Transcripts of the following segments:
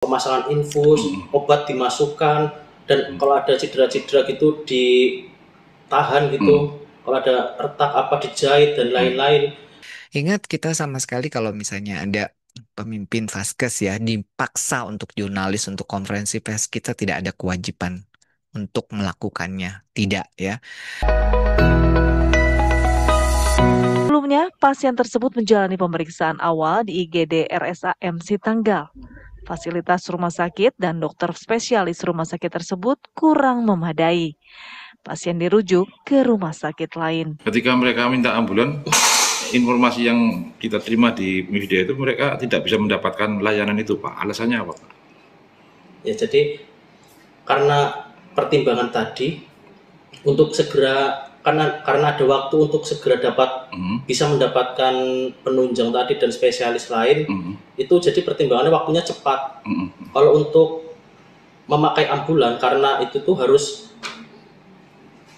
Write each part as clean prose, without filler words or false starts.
pemasangan infus, obat dimasukkan, dan kalau ada cedera-cedera gitu ditahan gitu, kalau ada retak apa dijahit dan lain-lain. Ingat kita sama sekali kalau misalnya ada pemimpin Vaskes ya dipaksa untuk jurnalis untuk konferensi pers, kita tidak ada kewajiban untuk melakukannya. Tidak ya. Sebelumnya, pasien tersebut menjalani pemeriksaan awal di IGD RSAMC Tanggal. Fasilitas rumah sakit dan dokter spesialis rumah sakit tersebut kurang memadai. Pasien dirujuk ke rumah sakit lain. Ketika mereka minta ambulan, informasi yang kita terima di media itu mereka tidak bisa mendapatkan layanan itu, Pak. Alasannya apa, Pak? Ya, jadi karena pertimbangan tadi untuk segera karena ada waktu untuk segera dapat bisa mendapatkan penunjang tadi dan spesialis lain, itu jadi pertimbangannya waktunya cepat. Kalau untuk memakai ambulan karena itu tuh harus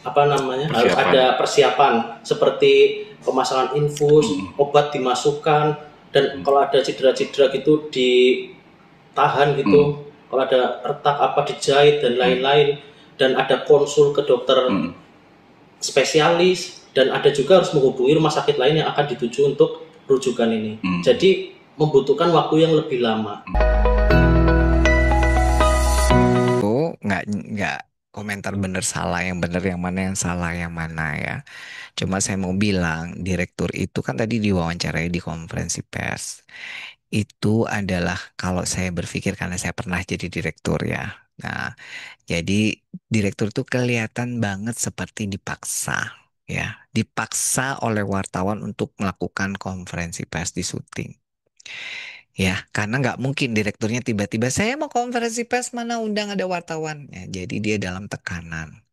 harus ada persiapan seperti pemasangan infus, obat dimasukkan, dan kalau ada cedera-cedera gitu ditahan gitu, kalau ada retak apa dijahit dan lain-lain, dan ada konsul ke dokter spesialis, dan ada juga harus menghubungi rumah sakit lain yang akan dituju untuk rujukan ini. Jadi membutuhkan waktu yang lebih lama. Nggak komentar bener salah, yang bener yang mana, yang salah yang mana ya. Cuma saya mau bilang, direktur itu kan tadi diwawancarai di konferensi pers. Itu adalah kalau saya berpikir karena saya pernah jadi direktur ya. Nah, jadi direktur itu kelihatan banget seperti dipaksa ya, dipaksa oleh wartawan untuk melakukan konferensi pers di syuting. Ya, karena nggak mungkin direkturnya tiba-tiba saya mau konferensi pers mana undang ada wartawan. Ya, jadi dia dalam tekanan.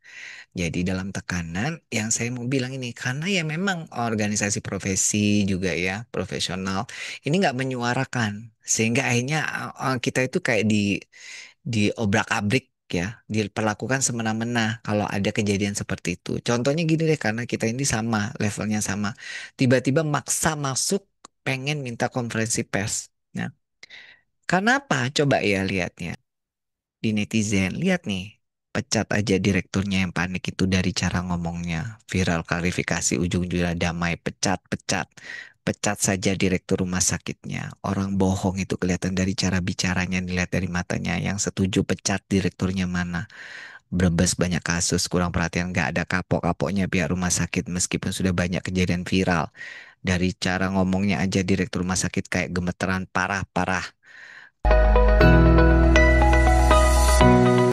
Jadi dalam tekanan yang saya mau bilang ini karena ya memang organisasi profesi juga ya profesional ini nggak menyuarakan sehingga akhirnya kita itu kayak di obrak-abrik ya diperlakukan semena-mena kalau ada kejadian seperti itu. Contohnya gini deh karena kita ini sama levelnya sama tiba-tiba maksa masuk pengen minta konferensi pers. Nah, kenapa? Coba ya lihatnya di netizen. Lihat nih, pecat aja direkturnya yang panik itu dari cara ngomongnya. Viral klarifikasi ujung-ujungnya damai, pecat, pecat. Pecat saja direktur rumah sakitnya. Orang bohong itu kelihatan dari cara bicaranya, dilihat dari matanya. Yang setuju pecat direkturnya mana. Brebes banyak kasus, kurang perhatian, gak ada kapok-kapoknya pihak rumah sakit meskipun sudah banyak kejadian viral. Dari cara ngomongnya aja direktur rumah sakit kayak gemeteran parah-parah.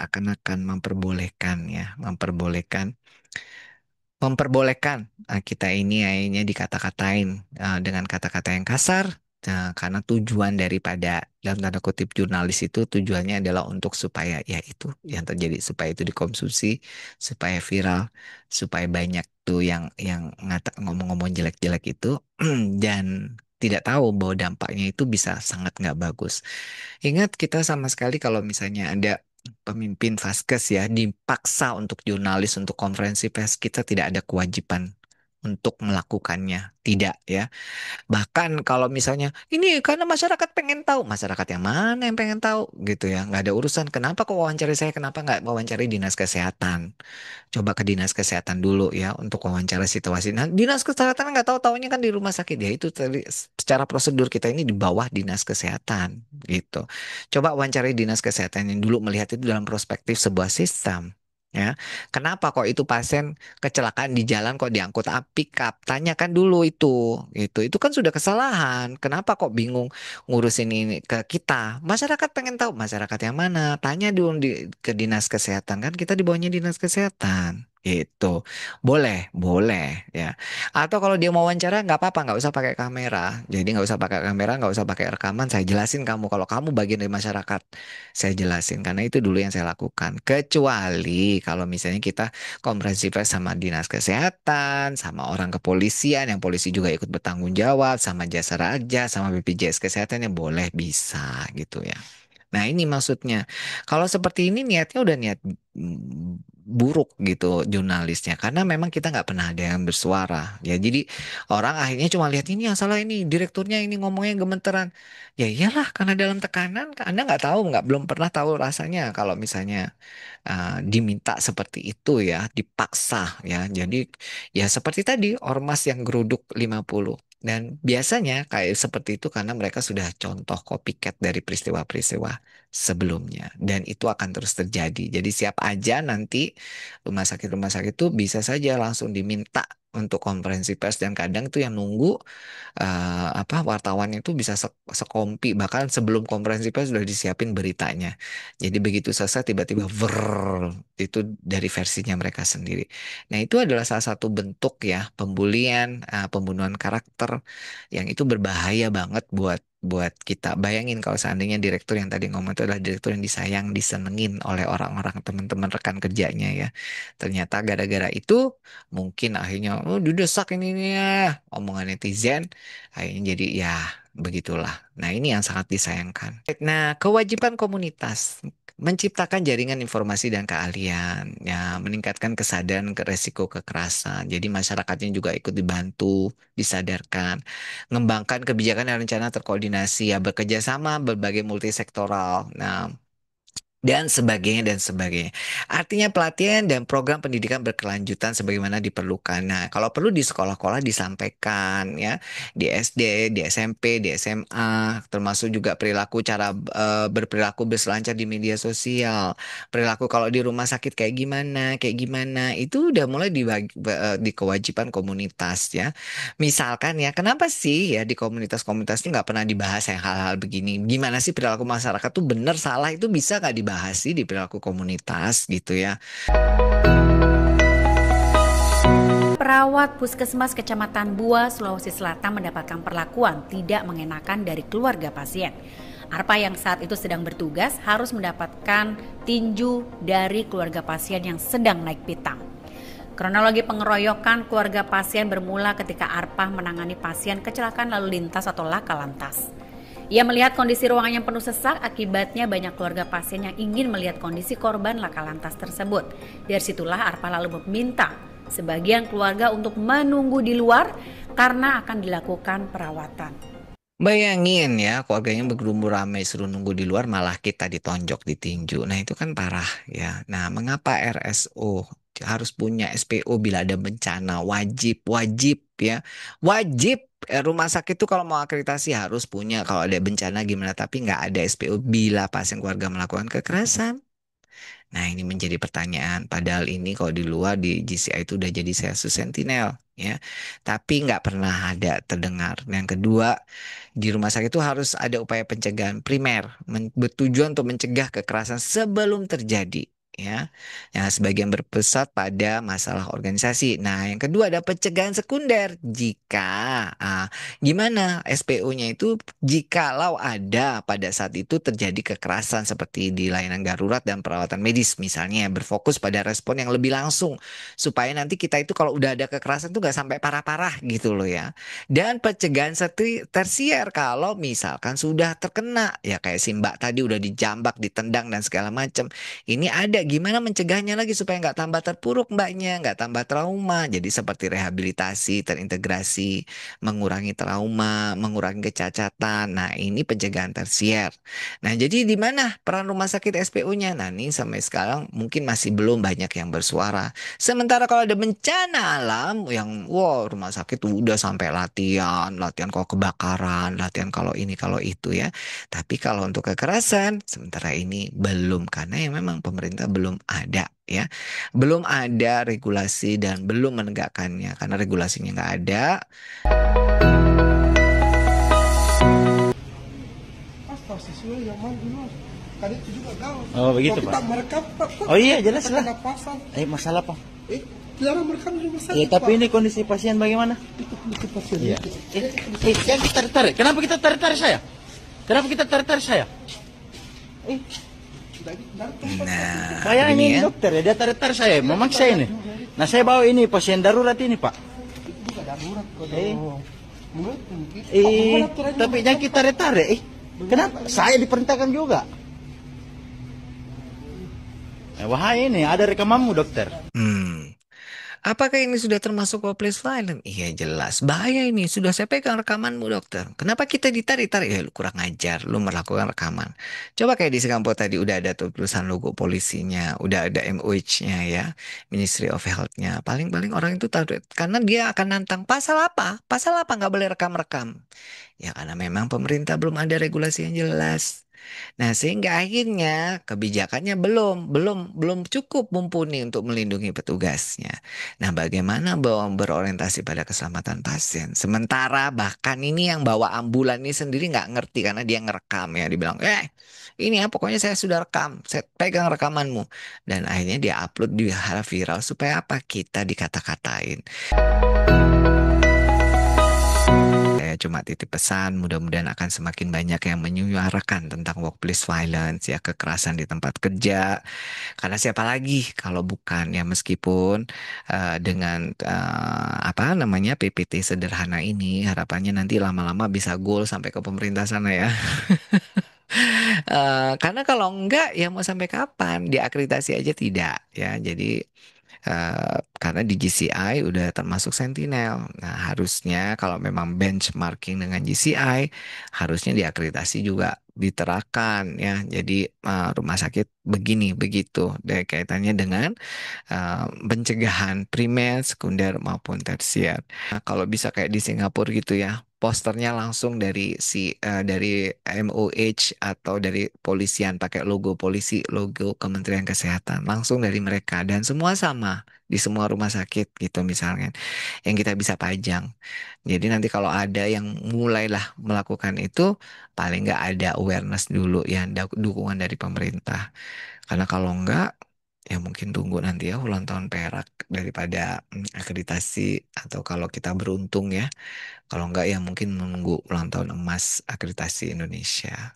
Akan memperbolehkan ya, memperbolehkan kita ini akhirnya dikata-katain dengan kata-kata yang kasar. Karena tujuan daripada dalam tanda kutip jurnalis itu tujuannya adalah untuk supaya ya itu yang terjadi supaya itu dikonsumsi, supaya viral, supaya banyak tuh yang ngomong-ngomong jelek-jelek itu dan tidak tahu bahwa dampaknya itu bisa sangat nggak bagus. Ingat kita sama sekali kalau misalnya ada pemimpin Vaskes ya dipaksa untuk jurnalis untuk konferensi pers, kita tidak ada kewajiban untuk melakukannya. Tidak ya. Bahkan kalau misalnya ini karena masyarakat pengen tahu, masyarakat yang mana yang pengen tahu gitu ya. Nggak ada urusan. Kenapa kok wawancari saya? Kenapa nggak wawancari dinas kesehatan? Coba ke dinas kesehatan dulu ya untuk wawancara situasi. Nah, dinas kesehatan nggak tahu taunya kan di rumah sakit ya itu tadi secara prosedur kita ini di bawah dinas kesehatan gitu. Coba wawancari dinas kesehatan yang dulu melihat itu dalam perspektif sebuah sistem. Ya, kenapa kok itu pasien kecelakaan di jalan kok diangkut pick up? Tanyakan dulu itu kan sudah kesalahan. Kenapa kok bingung ngurusin ini ke kita? Masyarakat pengen tahu masyarakat yang mana? Tanya dulu ke dinas kesehatan kan kita di bawahnya dinas kesehatan. Itu boleh, boleh ya. Atau kalau dia mau wawancara nggak apa-apa, nggak usah pakai kamera. Jadi nggak usah pakai kamera, nggak usah pakai rekaman. Saya jelasin kamu kalau kamu bagian dari masyarakat, saya jelasin karena itu dulu yang saya lakukan. Kecuali kalau misalnya kita konferensi pers sama dinas kesehatan, sama orang kepolisian, yang polisi juga ikut bertanggung jawab, sama jasa raja, sama BPJS kesehatan yang boleh bisa gitu ya. Nah ini maksudnya. Kalau seperti ini niatnya udah niat buruk gitu jurnalisnya, karena memang kita nggak pernah ada yang bersuara ya. Jadi orang akhirnya cuma lihat ini yang salah, ini direkturnya ini ngomongnya gemeteran. Ya iyalah, karena dalam tekanan Anda nggak tahu, belum pernah tahu rasanya kalau misalnya diminta seperti itu ya, dipaksa ya. Jadi ya seperti tadi ormas yang geruduk 50. Dan biasanya kayak seperti itu karena mereka sudah contoh copycat dari peristiwa-peristiwa sebelumnya. Dan itu akan terus terjadi. Jadi siap aja nanti rumah sakit itu bisa saja langsung diminta untuk konferensi pers, dan kadang itu yang nunggu wartawan itu bisa sekompi, bahkan sebelum konferensi pers sudah disiapin beritanya. Jadi begitu selesai tiba-tiba itu dari versinya mereka sendiri. Nah, itu adalah salah satu bentuk ya pembulian, pembunuhan karakter yang itu berbahaya banget buat kita. Bayangin kalau seandainya direktur yang tadi ngomong itu adalah direktur yang disayang, disenengin oleh orang-orang, teman-teman rekan kerjanya ya. Ternyata gara-gara itu mungkin akhirnya didesak ini ya omongan netizen, akhirnya jadi ya begitulah. Nah, ini yang sangat disayangkan. Nah, kewajiban komunitas menciptakan jaringan informasi dan keahlian, ya, meningkatkan kesadaran ke resiko kekerasan. Jadi masyarakatnya juga ikut dibantu, disadarkan, mengembangkan kebijakan dan rencana terkoordinasi, ya, bekerja sama berbagai multisektoral. Nah, dan sebagainya dan sebagainya. Artinya pelatihan dan program pendidikan berkelanjutan sebagaimana diperlukan. Nah, kalau perlu di sekolah-sekolah disampaikan ya, di SD, di SMP, di SMA, termasuk juga perilaku cara berperilaku berselancar di media sosial. Perilaku kalau di rumah sakit kayak gimana, itu udah mulai di kewajiban komunitas ya. Misalkan ya, kenapa sih ya di komunitas-komunitas itu nggak pernah dibahas yang hal-hal begini? Gimana sih perilaku masyarakat tuh benar salah itu bisa nggak dibahas sih di perilaku komunitas gitu ya? Perawat Puskesmas Kecamatan Bua, Sulawesi Selatan mendapatkan perlakuan tidak mengenakan dari keluarga pasien. Arpa yang saat itu sedang bertugas harus mendapatkan tinju dari keluarga pasien yang sedang naik pitam. Kronologi pengeroyokan keluarga pasien bermula ketika Arpa menangani pasien kecelakaan lalu lintas atau laka lantas. Ia melihat kondisi ruangan yang penuh sesak, akibatnya banyak keluarga pasien yang ingin melihat kondisi korban laka lantas tersebut. Dari situlah Arpa lalu meminta sebagian keluarga untuk menunggu di luar karena akan dilakukan perawatan. Bayangin ya, keluarganya bergerumbur ramai suruh nunggu di luar, malah kita ditonjok, ditinju. Nah, itu kan parah ya. Nah, mengapa RSO harus punya SPO bila ada bencana? Wajib ya. Wajib rumah sakit itu kalau mau akreditasi harus punya kalau ada bencana gimana, tapi nggak ada SPO bila pasien keluarga melakukan kekerasan. Nah, ini menjadi pertanyaan. Padahal ini kalau di luar di GCI itu udah jadi sensus sentinel ya. Tapi nggak pernah ada terdengar. Yang kedua, di rumah sakit itu harus ada upaya pencegahan primer bertujuan untuk mencegah kekerasan sebelum terjadi. Ya, yang sebagian berpusat pada masalah organisasi. Nah, yang kedua ada pencegahan sekunder. Gimana SPO-nya itu jikalau ada pada saat itu terjadi kekerasan seperti di layanan darurat dan perawatan medis misalnya, berfokus pada respon yang lebih langsung supaya nanti kita itu kalau udah ada kekerasan tuh gak sampai parah-parah gitu loh ya. Dan pencegahan tersier kalau misalkan sudah terkena ya, kayak si Mbak tadi udah dijambak, ditendang dan segala macam. Ini ada gimana mencegahnya lagi supaya nggak tambah terpuruk mbaknya, nggak tambah trauma. Jadi seperti rehabilitasi terintegrasi, mengurangi trauma, mengurangi kecacatan. Nah, ini pencegahan tersier. Nah, jadi di mana peran rumah sakit SPO-nya? Nah, ini sampai sekarang mungkin masih belum banyak yang bersuara. Sementara kalau ada bencana alam yang rumah sakit udah sampai latihan kalau kebakaran, latihan kalau ini kalau itu ya. Tapi kalau untuk kekerasan sementara ini belum, karena yang memang pemerintah belum ada ya, belum ada regulasi dan belum menegakkannya karena regulasinya nggak ada. Oh begitu Pak. Oh iya jelas lah. Masalah apa? Dilarang merekam di rumah sakit. Ya tapi ini kondisi pasien bagaimana? Kondisi pasien. Iya. Yang kita tarik. Kenapa kita tarik saya? Kenapa kita tarik saya? Nah, Saya ini dokter ya, dia tarik saya, memaksa ini. Nah saya bawa ini pasien darurat ini Pak. Bukan darurat kok. Tapi jangan kita tarik. Kenapa? Saya diperintahkan juga. Wahai ini, ada rekamanmu dokter. Apakah ini sudah termasuk workplace violence? Iya jelas, bahaya ini. Sudah saya pegang rekamanmu dokter. Kenapa kita ditarik-tarik? Ya lu kurang ajar, lu melakukan rekaman. Coba kayak di Singapura tadi udah ada tuh tulisan logo polisinya, udah ada MOH-nya ya, Ministry of Health-nya. Paling-paling orang itu tahu, karena dia akan nantang pasal apa? Pasal apa nggak boleh rekam-rekam? Ya karena memang pemerintah belum ada regulasi yang jelas. Nah, sehingga akhirnya kebijakannya belum cukup mumpuni untuk melindungi petugasnya. Nah, bagaimana bahwa berorientasi pada keselamatan pasien? Sementara bahkan ini yang bawa ambulan ini sendiri nggak ngerti karena dia ngerekam ya, dibilang, ini ya pokoknya saya sudah rekam, saya pegang rekamanmu. Dan akhirnya dia upload di hal viral supaya apa? Kita dikata-katain. Saya cuma titip pesan, mudah-mudahan akan semakin banyak yang menyuarakan tentang workplace violence, ya kekerasan di tempat kerja. Karena siapa lagi kalau bukan ya meskipun dengan apa namanya PPT sederhana ini harapannya nanti lama-lama bisa goal sampai ke pemerintah sana ya. Karena kalau enggak ya mau sampai kapan? Diakreditasi aja tidak ya. Jadi karena di GCI udah termasuk Sentinel. Nah, harusnya kalau memang benchmarking dengan GCI, harusnya diakreditasi juga diterapkan ya. Jadi rumah sakit begini begitu. Dan kaitannya dengan pencegahan primer, sekunder maupun tersier. Nah, kalau bisa kayak di Singapura gitu ya, posternya langsung dari MOH atau dari polisian pakai logo polisi, logo Kementerian Kesehatan, langsung dari mereka dan semua sama di semua rumah sakit gitu misalnya yang kita bisa pajang. Jadi nanti kalau ada yang mulailah melakukan itu, paling nggak ada awareness dulu ya, dukungan dari pemerintah. Karena kalau enggak, ya mungkin tunggu nanti ya ulang tahun perak daripada akreditasi atau kalau kita beruntung ya. Kalau enggak ya mungkin menunggu ulang tahun emas akreditasi Indonesia.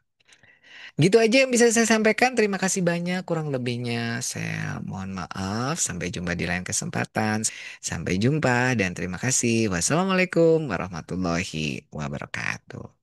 Gitu aja yang bisa saya sampaikan. Terima kasih banyak. Kurang lebihnya saya mohon maaf. Sampai jumpa di lain kesempatan. Sampai jumpa dan terima kasih. Wassalamualaikum warahmatullahi wabarakatuh.